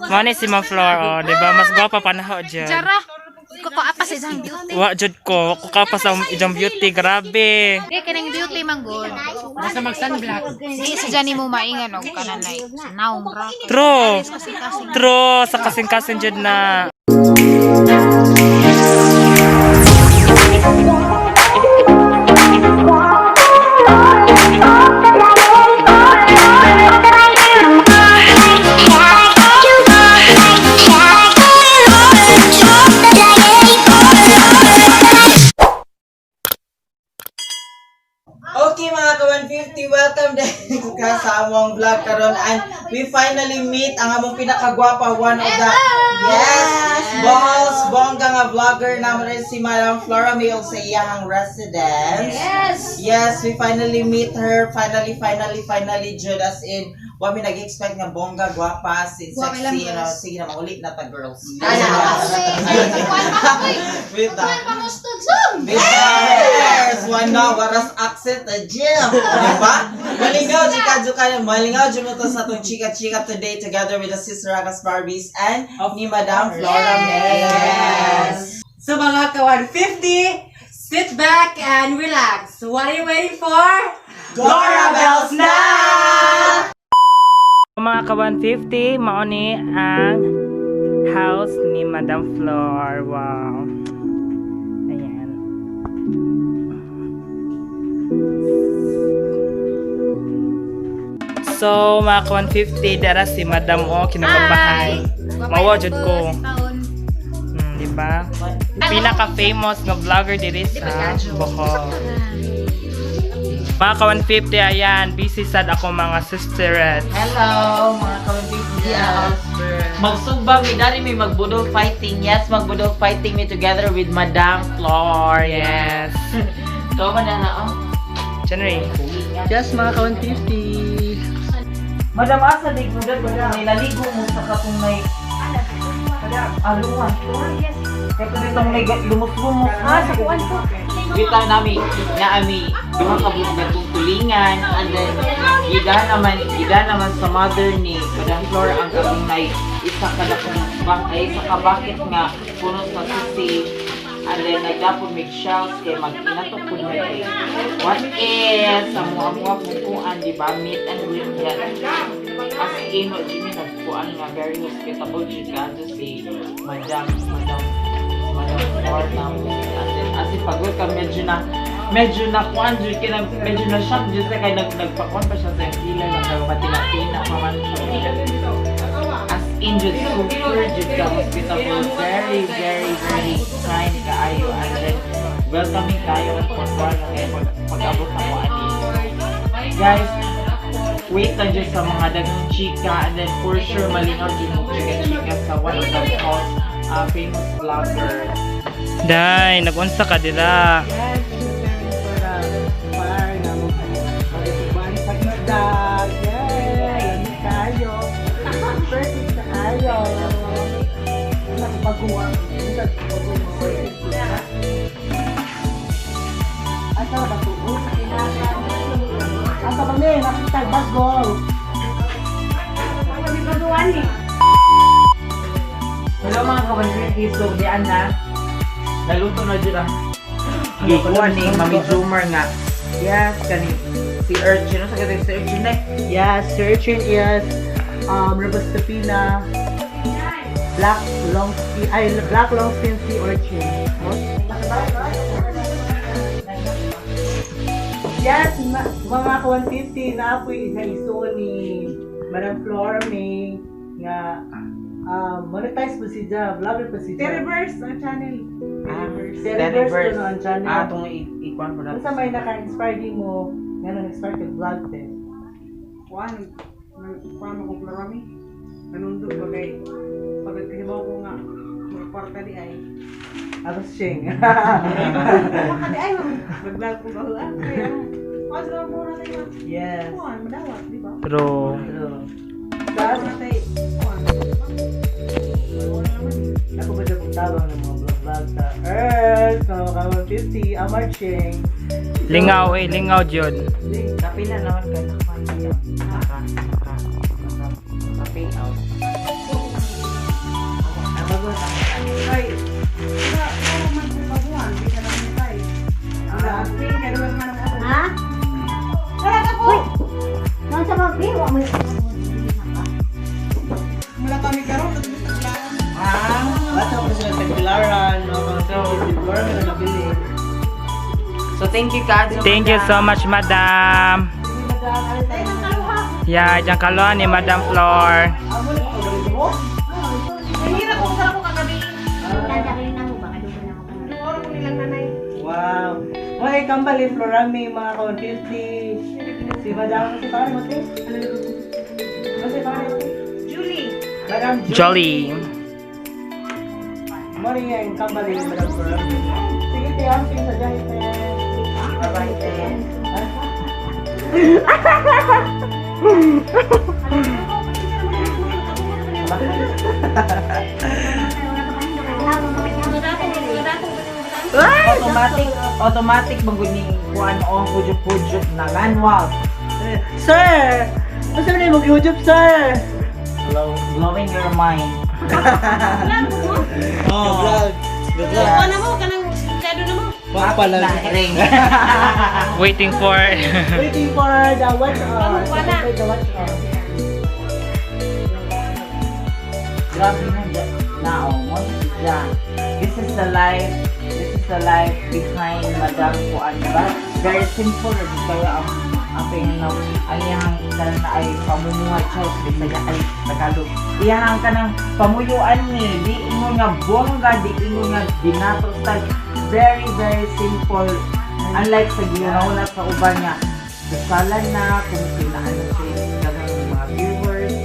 Mani si Ma'am Flor, oh, di ba? Mas gwapa pa na ho dyan. Jara. Ko apa sa isang beauty. Wa jud ko, ako kapas sa ijang beauty, grabe. Di kining beauty man good. Basta mag-sunblock. Di sa dyan mo maingan og kananay. Naong ra. True. Kasing-kasing. True, sa kasing-kasing jud na. Okay mga ka-150, welcome din sa among vlog karon and we finally meet ang among pinakagwapa, one of the boss bongga nga vlogger naman si Madam Flora May sa iyang residence. Yes, we finally meet her. Finally jud as in wa mi nag-expect nga bongga, gwapa, sexy, sige na maulit na ta girls. With the yes, one na waras accent a gym. Diba? Malingaw jud mo to sa atong chika-chika today together with the Sister Agas Barbies and ni Madam Flora May. Yes. So mga ka-150, sit back and relax. What are you waiting for? Dora Bells na! Mga ka-150, mauni ang house ni Madam Flor. Wow. Ayan. So, mga ka-150, dara si Madam O, kinakabahay. Mawajud ko. Diba? Pinaka-famous nga vlogger diri sa Bohol. Mga ka-150, ayan, busy sad ako mga sisters. Hello, mga ka-150. Magsugba mi dari may magbudol fighting. Yes, magbudol fighting me together with Madam Flor. Yes. Ikaw man na January. Yes, mga ka-150. Madam asa dig mo dad may naligo mo sa katong may aluhan. Kaya ko ditong may lumos-lumos. Sa kuwan ko. Bitaw nami na ami duha ka bugong tulingan and then ida naman sa mother ni Madam Flor ang kabinay isa ka bakit nga puno sa susi and then nagdapon make shells kay mag-inatok po may what is ang mga pupuan di ba meet and win yan as in what Jimmy nagpuan nga very hospitable siya si Madam Flor na and then as in pagod ka medyo na kuan jud kay medyo na shock jud kay nagpakuan pa siya sa sila nga matina maman as in jud super jud ka hospitable very kind kaayo and then welcoming kayo for pag-abot na mo ani guys wait lang dyan sa mga dagang chika and then for sure malingaw dyan mo chika sa one of the most famous vloggers. Day, nag-unsa ka dira. Hello mga ka-150, so diyan na naluto na dyan ang gikuan ni Mami Zoomer nga yes, kani si Urchin ano sa kata si Urchin na Yes, searching is Robustapina black long fin sea urchin. Yes, mga ka-150 na ako iso ni Madam Flora May nga monetize po si Ja, vlogger po si Ja. Reverse ang channel. Televerse ko ang channel. itong ikuan po Kung sa may naka-inspire din mo, nga nang-inspire kag vlog din. Kuan mo kong marami. Nanundog bagay. Pagkahibaw ko nga magkwarta di ay. Aros Sheng. Makadi ay mag-vlog ko ba? Kaya mas lang mo na tayo. Yes. Kuan madawat, di ba? True. Tapos, Kuan tayo. Kuan. ako ba dyan tawag ng mga vlog sa Earth, sa mga 150, I'm marching. Lingaw jud. kapila naman ka naka pay out kami karon. Basta ko sila tagpilaran, no? So, si Flora na nabili. So thank you Kadyo. Thank you so much, madam. Yeah, dyan kaluan ni Madam Flor. Wow. Okay, kambali, Flora, may mga 150. Si Madam, si Pare, Mate? Si Pare, Julie. Madam Jolly. Mori yan, kambali, Madam Flora. Sige, te, amping sa dahil, te. Bye-bye, te. Automatic maguning kuan o hujup-hujup na manual. Sir! Basta na yung mag-YouTube, sir! Blowing your mind. Oh. Good luck. Ano mo? Kanang masyado na mo? Pala. Ring. Waiting for... Waiting for the watch on. Wala. The watch on. Grabe na dyan. Now, this is the life. This is the life behind Madam Kuan. Diba? Very simple. Kaya ang pinanaw. Ang iyahang ka na ay pamumuhay. Chow, bisaya ay Tagalog. Iyahang ka ng pamuyuan ni. Di ingo nga bongga. Di ingo nga binato style. Very, very simple. Unlike sa ginauna sa uban niya. Kasalan na kung kailangan na siya. Dagang mga viewers.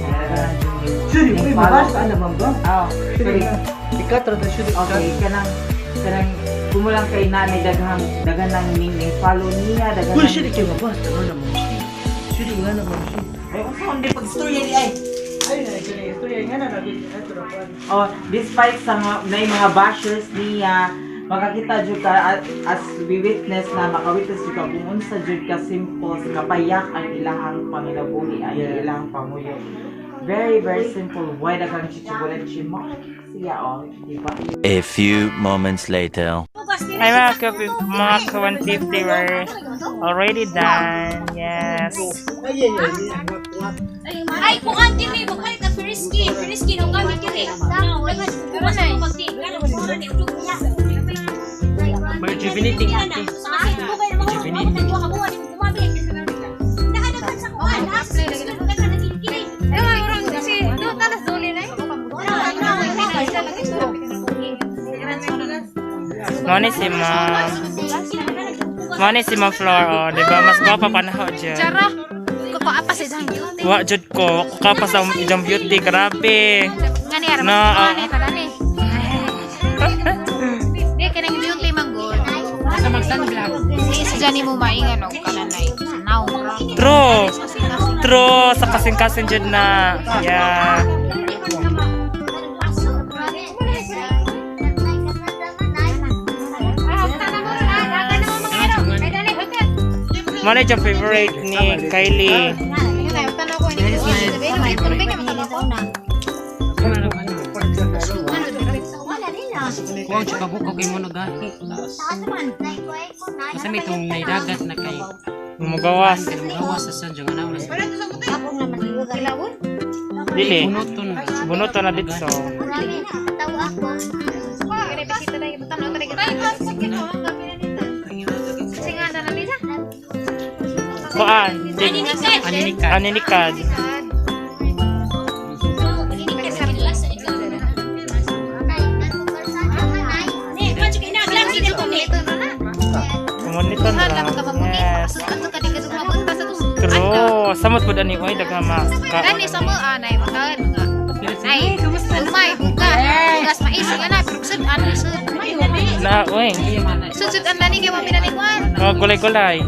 Shuri, uy, mabasa ka naman ba? Oh, sorry. Ikat, rata shuri. Okay, kanang kumulang kay nanay daghang nang ning follow niya daghang. Uy, shuri, kayo mabasa. Ano naman shuri? Shuri, nga naman shuri. Ay, unsa hindi pag story ni ay. Ay, shuri, story nga na nabi. Ito na po. Oh, despite sa mga bashers niya, makakita jud ka as we witness na makawitness jud ka kung unsa jud ka simple kapayak ang ilahang pangilabuhi ay ilahang pamuyo. Very, very simple. Why daghang chichibulet mo? Siya di ba? A few moments later. Hi mga ka-150 were already done. Yes. Ay, kung ang dili, magpalit na frisky. Frisky nung gamit kiri. Rejuvenating. Mani si Ma'am Flor, oh, di ba? Mas gwapa pa na ako dyan. Chara. Ko apa sih jang beauty? Wa jud ko, kapa sa ijong beauty, grabe. Ngani ara No, ngani tala ni. Di kanang beauty manggod. Sa mag-sunblock. Si Johnny mo maingan og kananay. Now. True, sa kasing-kasing jud na. Yeah. Mana yung favorite ni Kylie? Kuwang siya pabukaw kay mo nagati. Kasi may itong naidagat na kay Magawas. magawas sa sanjang anaw na. Dili. Bunuton. Bunuto na dito. Kuan? Aninikad. Kumuniton na. Yes. True. Samot po dani oy dagama. Kani sa mo anay makaon nga. Ay, umay buka. Gas mais nga na pero sud ano sud. Na oy. Sud an lani kay mo pinanikuan. Oh, gulay-gulay.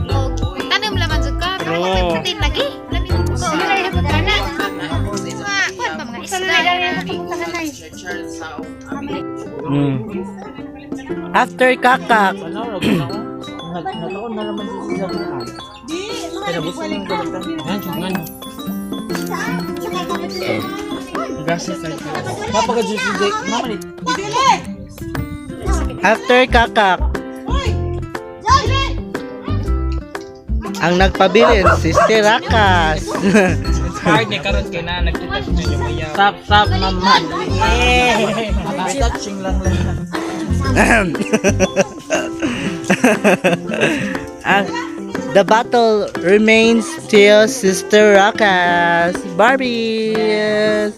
Tanim laman jud ka. True. Tin lagi. Lami ko. Sila ra pud kana. Kuan pa mga isda. After kakak. Nagkataon na naman sila lahat. Kaya gusto nang galagan. Yan, sungan. Napaka-juicy. Mama, after kakak. Ang nagpabilin, Sister Rakas. hard ni karon kay na nagtouch niyo yung uyaw. Sap naman. Touching lang lang. The battle remains still, Sister Rakas. Barbies.